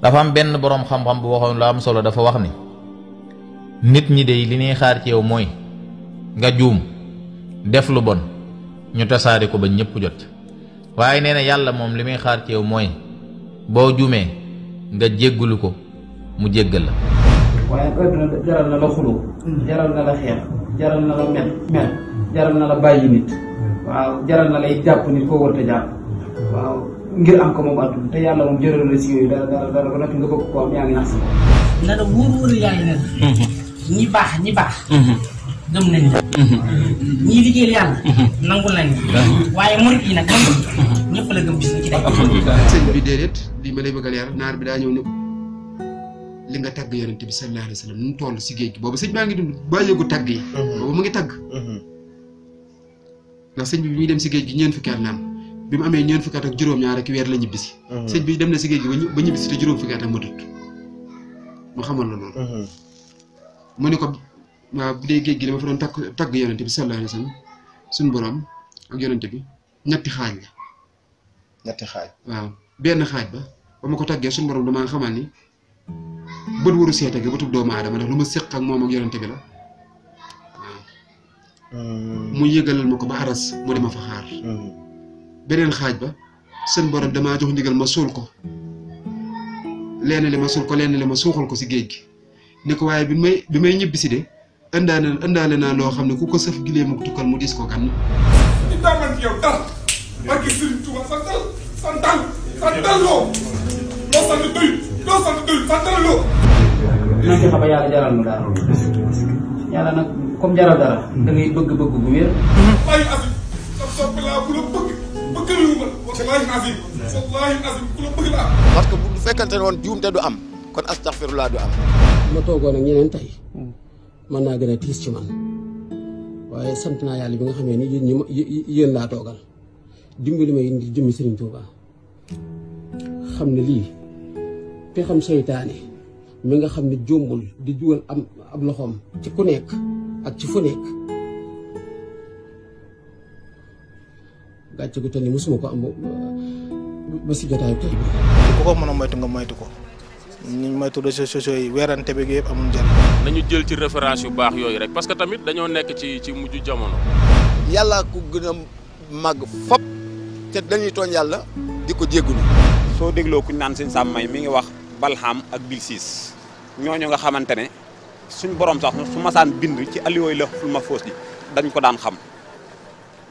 dafa am benn boroom xam-xam bu waxoon lu am solo dafa wax ni nit ñi de li ñuy xaar ci yow mooy nga juum def lu bon ñu tasaare ko ba ñëpp jot waaye nee na yàlla moom li muy xaar ci yow mooy boo juumee nga jéggulu ko mu jéggal la. waaye àdduna jaral na la xuloo jaral na la xeex jaral na la mel jaral na la bàyyi nit waaw jaral na lay jàpp nit koo warta jàpp waaw ngir am ko moom àdduna te yàlla moom jëral la si yooyu dara ba noppi nga bëgg ko am yaa ngi nax si na la wóor yaa ngi nen ñi baax gëm nañ la ñii liggéeyal yàlla nangul nañ waaye murit yi nag ñëpp la gëm bis ci day sëñ bi déedéet lii ma lay bëgg a leer naar bi daa ñëw ne li nga tagg yonent bi sallallahu alayhi wa sallam nu mu toll si géej gi boobu sëñ baa ngi dund bàyyeegu tagg yi boobu mu ngi tagg ndax sëñ bi muy dem si géej gi ñeent fukki at la am bi mu amee ñeent fukki at ak juróom-ñaar ak weer la ñibbisi sëñ bi dem na si géej gi ba ñibbisi te juróom fukki at ak matut mu xamal la loolu mu ne ko waaw bu dee géej gi dama fa doon tagg yonent bi sallallahu alayhi wa sallam suñu borom ak yonent bi ñetti xaaj la ñetti xaaj waaw benn xaaj ba ma ko taggee suñu borom damaa xamal ni bët waru seete gi bëtub doomu aadama ndax lu ma séq ak moom ak yonent bi la waaw mu yëgalal ma ko ba aras mu dema fa xaar beneen xaaj ba seen borom damaa jox ndigal ma suul ko lenn li ma suul ko lenn li ma suuxal ko si géej gi ni ko waaye bi may ñibbisi de ëndaale naa loo xam ne ku ko sëf gilee mu tukkal mu dis ko kan ci daaman ci yow dara barke Serigne Touba santal loo sant doy santal loo na fexe ba yàlla jaral mu dara yàlla nag comme jaral dara da ngay bëgg-bëgg bu wér wallahi azim sam soppi laa bu la bëgg lu ma wallahi azim ku la bëgg laa parce que bu fekkante ne woon juum te du am kon astaghfirullah du am ma toogoon ak ñeneen tey mën naa gën a tiis ci man waaye sant naa yàlla bi nga xamee ni yéen laa toogal dimbali ma indi jëmmi Serigne Touba xam ne lii te xam seytaane mi nga xam ne jombul di jugal am ab loxoom ci ku nekk ak ci fu nekk gàcce gu toll ni mosuma ko am ba si jotaayu tey bi ku ko mën a moytu nga moytu ko ñu moytu réseaux sociaux yi weerante bi yëpp amul njëriñ. nañu jël ci référence yu baax yooyu rek parce que tamit dañoo nekk ci mujj jamono. yàlla ku gën a màgg fop te dañuy tooñ yàlla di ko jéggulu soo dégloo kuñ naan sëñ Sam May mi ngi wax Balham ak Bilsis ñooñu nga xamante ne suñ borom sax su masaan bind ci alliwooyu la ful ma foos ji dañ ko daan xam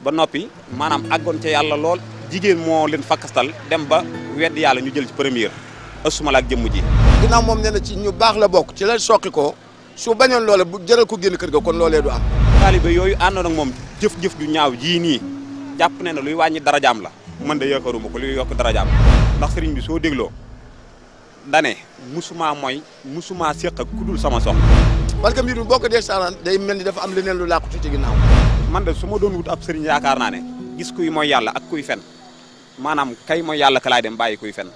ba noppi maanaam àggoon ca yàlla lool jigéen moo leen fakkastal dem ba weddi yàlla ñu jël ci première asuma la ak jëmm ji. ginnaaw moom nee na ci ñu baax la bokk ci la soqi ko su bañoon loole bu jëral ko génn kër ga kon loolee du am. taalibe yooyu àndoon ak moom jëf-jëf ju ñaaw jii nii jàpp ne luy wàññi darajaam la man de yaakaaruma ko luy yokk darajaam ndax sëriñ bi soo dégloo dane musuma mooy musuma séq ak ku dul sama soxna. parce que mbir mi boo ko dee saaraan day mel ni dafa am leneen lu làqu ci ginnaaw. man de su ma doon wut ab sëriñ yaakaar naa ne gis kuy mooy yàlla ak kuy fen maanaam kay mooy yàlla ka laay dem bàyyi kuy fen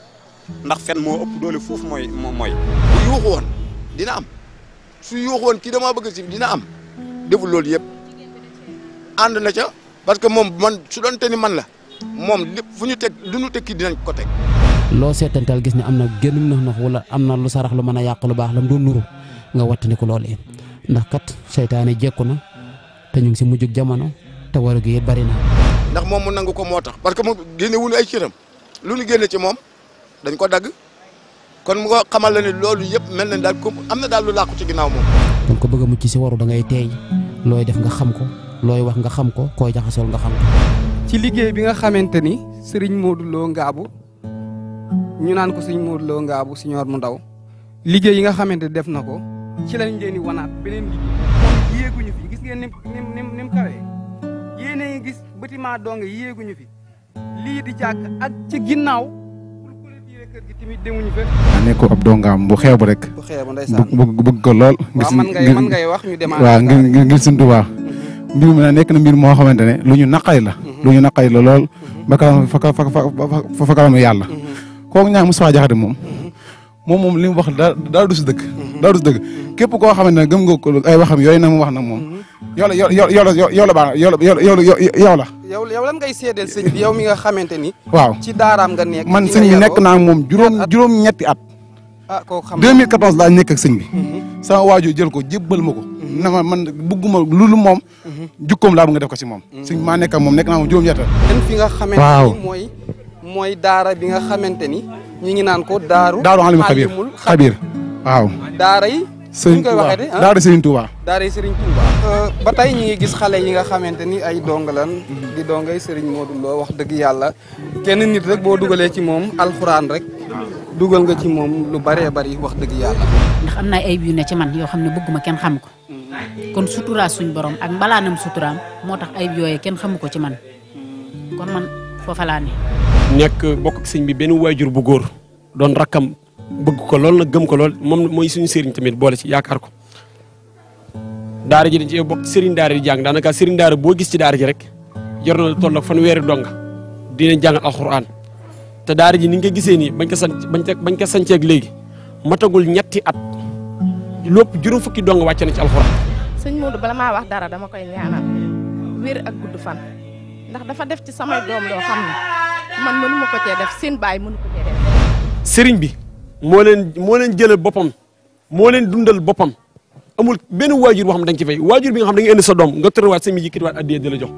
ndax fen moo ëpp doole fuuf mooy bu yuuxu woon dina am su yuuxu woon kii dama bëgg si dina am deful loolu yëpp ànd na ca parce que moom man su doon te ni man la moom lépp fu ñu teg lu ñu teg kii dinañ ko teg. loo seetantal gis ne am na génn nax wala am na lu sarax lu mën a yàq lu baax la mu doon nuru nga wattandi ko loolee ndax kat seytaane jekku na te ñu ngi si mujjug jamono te waru gi it bari na. ndax moom mu nangu ko moo tax parce que mu génne wuñu ay cëram lu ñu génne ci moom dañ ko dagg kon mu ko xamal la ne loolu yëpp mel na daal ko am na daal lu làqu ci ginnaaw moom. kon ko bëgg a mucc si waru da ngay teey looy def nga xam ko looy wax nga xam ko koy jaxasool nga xam ko. ci liggéey bi nga xamante ni Serigne Modou Lo Ngabou ñu naan ko Serigne Modou Lo Ngabou Siñoor mu ndaw liggéey yi nga xamante def na ko ci lañ leen di wanaat beneen liggéey yéeguñu fi gis ngeen ni mu kawee yéen a ngi gis bâtiment dong yéeguñu fi lii di jàkk ak ci ginnaaw pour clôturer kër gi tamit demuñu fa. nekk ab dongaam bu xeebu rek. bu xeebu ndeysaan bëgg ko lool. waaw man ngay wax ñu demaat. waaw ngir Sëñ Tuubaa mbir mi nag nekk na mbir moo xamante ne lu ñu naqari la. lu ñu naqari la lool ba fa kanam yàlla. kooku ñaa Moustapha Diakhaté moom li mu wax daa du si dëgg. daa du si dëgg képp koo xamante ne gëm nga ko ay waxam yooyu nag mu wax nag moom. yow la. yow lan ngay seedeel sëñ bi yow mi nga xamante ni. waaw ci daaraam nga nekk. man sëñ bi nekk naa moom juróom-ñetti at. ah kooku xam 2014 laa nekk ak sëñ bi. sama waajur jël ko jébbal ma ko. na ma man bëgguma lu moom. jukkoom laa bëgg nga def ko si moom. sëñ maa nekk ak moom nekk naa moom juróom-ñett. fi nga xamante ni mooy daara bi nga xamante ni ñu ngi naan ko daaru Alimul Xabiir waaw. daara yi. Serigne Touba daara Serigne Touba. daara Serigne Touba. ba tey ñu ngi gis xale yi nga xamante ni ay dongalan di dongay Serigne Modou Lo wax dëgg yàlla kenn nit rek boo dugalee ci moom alxuraan rek dugal nga ci moom lu bëree bëri wax dëgg yàlla. ndax am na ay ayib yu ne ci man yoo xam ne bëgguma kenn xam ko kon sutura suñ borom ak mbalaanam suturaam moo tax ayib yooyee kenn xamu ko ci man kon man foofa laa ne. nekk bokk ak sëñ bi benn waajur bu góor doon rakkam. bëgg ko lool nag gëm ko lool moom mooy suñu sëriñ tamit boole ci yaakaar ko daara ji dañ ci bokk sëriñ daara di jàng daanaka sëriñ daara boo gis ci daara ji rek yor na toll ak fanweeri donga dinañ jàngal alxuraan te daara ji ni nga gisee nii bañ ko sanceeg léegi matagul ñetti at lépp juróom fukki donga wàcce na ci alxuraan. sëñ Modou bala maa wax dara dama koy ñaanal wér ak gudd fan ndax dafa def ci samay doom loo xam ne man mënu ma ko cee def seen baay mënu ko cee def. sëriñ bi. moo leen jëlal boppam moo leen dundal boppam amul benn waajur boo xam ne da nga ci fay waajur bi nga xam da nga indi sa doom nga tërëwaat sëñ bi yëkkatiwaat addiya di la jox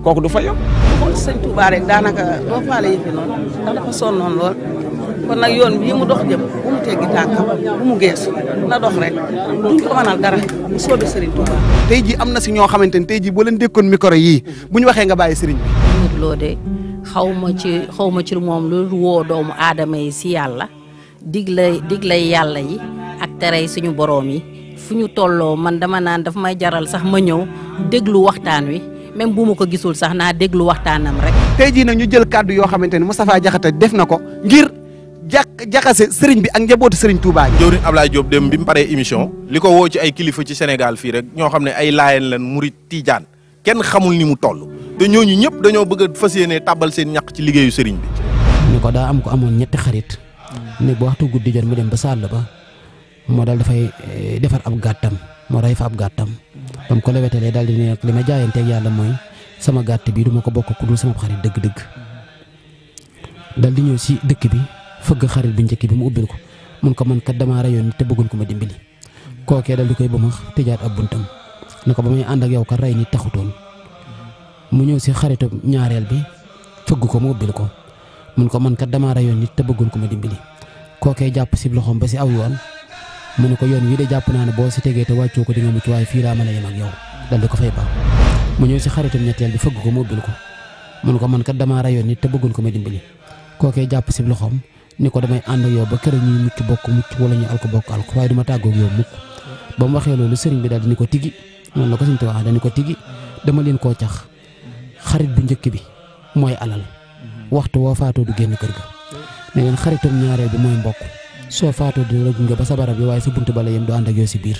kooku du fay yow. xool sëñ Touba rek daanaka doo faale yëfi noonu ndax dafa sonnoon lool kon nag yoon bii mu dox jëm bu mu teggi tànkam bu mu geesu na dox rek duñ ko mënal dara bu soobee Serigne Touba. tey jii am na si ñoo xamante ne tey jii boo leen dékkoon micro yii bu ñu waxee nga bàyyi Serigne bi. Modou Lo de xaw ma ci moom lu woo doomu aadama yi si yàlla. diglay yàlla yi ak terey suñu boroom yi fu ñu tolloo man dama naan daf may jaral sax ma ñëw déglu waxtaan wi même bu ma ko gisul sax naa déglu waxtaanam rek. tey jii nag ñu jël kàddu yoo xamante ni Moustapha Diakhaté def na ko ngir jaxase sëriñ bi ak njabootu sëriñ Touba. jëwriñ Ablaye Diop dem bi mu paree émission li ko woo ci ay kilifa ci Sénégal fii rek ñoo xam ne ay laayeen lan murit tijaan kenn xamul ni mu toll te ñooñu ñëpp dañoo bëgg a fas yéene tàbbal seen ñaq ci liggéeyu sëriñ bi. ni ko daa am ko amoon ñetti xarit. ne bu waxtu guddi jot mu dem ba sàll ba moo daal dafay defar ab gàttam moo rey fa ab gàttam ba mu ko lewetalee daal di ne li ma jaayanteeg yàlla mooy sama gàtt bi du ma ko bokk ku dul sama xarit dëgg-dëgg daal di ñëw si dëkk bi fëgg xarit bu njëkk bi mu ubbil ko mun ko man kat damaa reyoon nit te bëggoon ko ma dimbali kookee daal di koy bëmax tëjaat ab buntam ne ko ba may ànd ak yow ka rey nit taxutoon mu ñëw si xaritu ñaareel bi fëgg ko mu ubbil ko mun ko man kat damaa reyoon nit te bëggoon ko ma dimbali kookee jàpp si loxoom ba si aw yoon mu ne ko yoon wii de jàpp naa ne boo si tegee te wàccoo ko di nga mucc waaye fii laa mën a yem ak yow dal di ko fay baax mu ñëw si xaritam ñetteel bi fëgg ko mu ubbil ko mun ko man kat damaa reyoon nit te bëggoon ko ma dimbali kookee jàpp si loxoom ni ko damay ànd ak yow ba keroog ñuy mucc bokk mucc wala ñu alko bokk alko waaye duma tàggoog yow mukk ba mu waxee loolu sëriñ bi daal di ni ko tigi noonu la ko sëriñ bi wax dañu ko tigi dama leen koo cax xarit bu njëkk bi mooy alal waxtu woo faatoo du génn kër ga ne leen xaritam ñaareel bi mooy mbokk soo faatoo dina la gunge ba sa barab bi waaye sa buntu bala yem du ànd ak yow si biir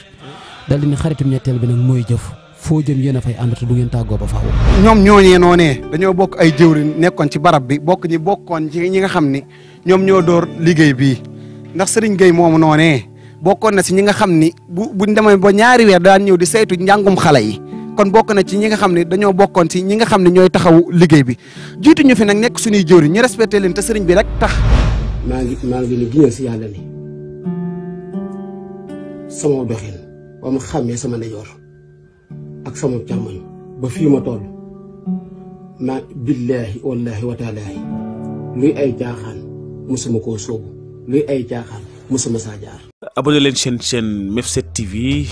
dal di ne xaritam ñetteel bi nag mooy jëf foo jëm yéen a fay ànd te du ngeen tàggoo ba faaw. ñoom ñooñee noonee dañoo bokk ay jëwriñ nekkoon ci barab bi bokkoon ci ñi nga xam ni ñoom ñoo door liggéey bii ndax Serigne Gueye moomu noonee bokkoon na si ñi nga xam ni buñ demee ba ñaari weer daan ñëw di saytu njàngum xale yi kon bokk na ci ñi nga xam ne dañoo bokkoon ci ñi nga xam ne ñooy taxawu liggéey bi jiitu ñu fi nag nekk suñuy jëwriñ ñu respecté leen te sëriñ bi rek tax. maa ngi ni giñal si yàlla ni sama doxin ba ma xàmmee sama ndeyjoor ak sama càmmoñ ba fii ma toll ma billaahi wallaahi wa taalaahi luy ay caaxaan musuma koo sóobu luy ay caaxaan musuma saa jaar. abonné leen chaîne Mef7 TV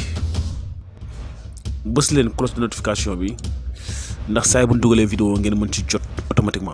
bës leen cloche de notification bi ndax saa yi bu ñu dugalee vidéo ngeen mën ci jot automatiquement.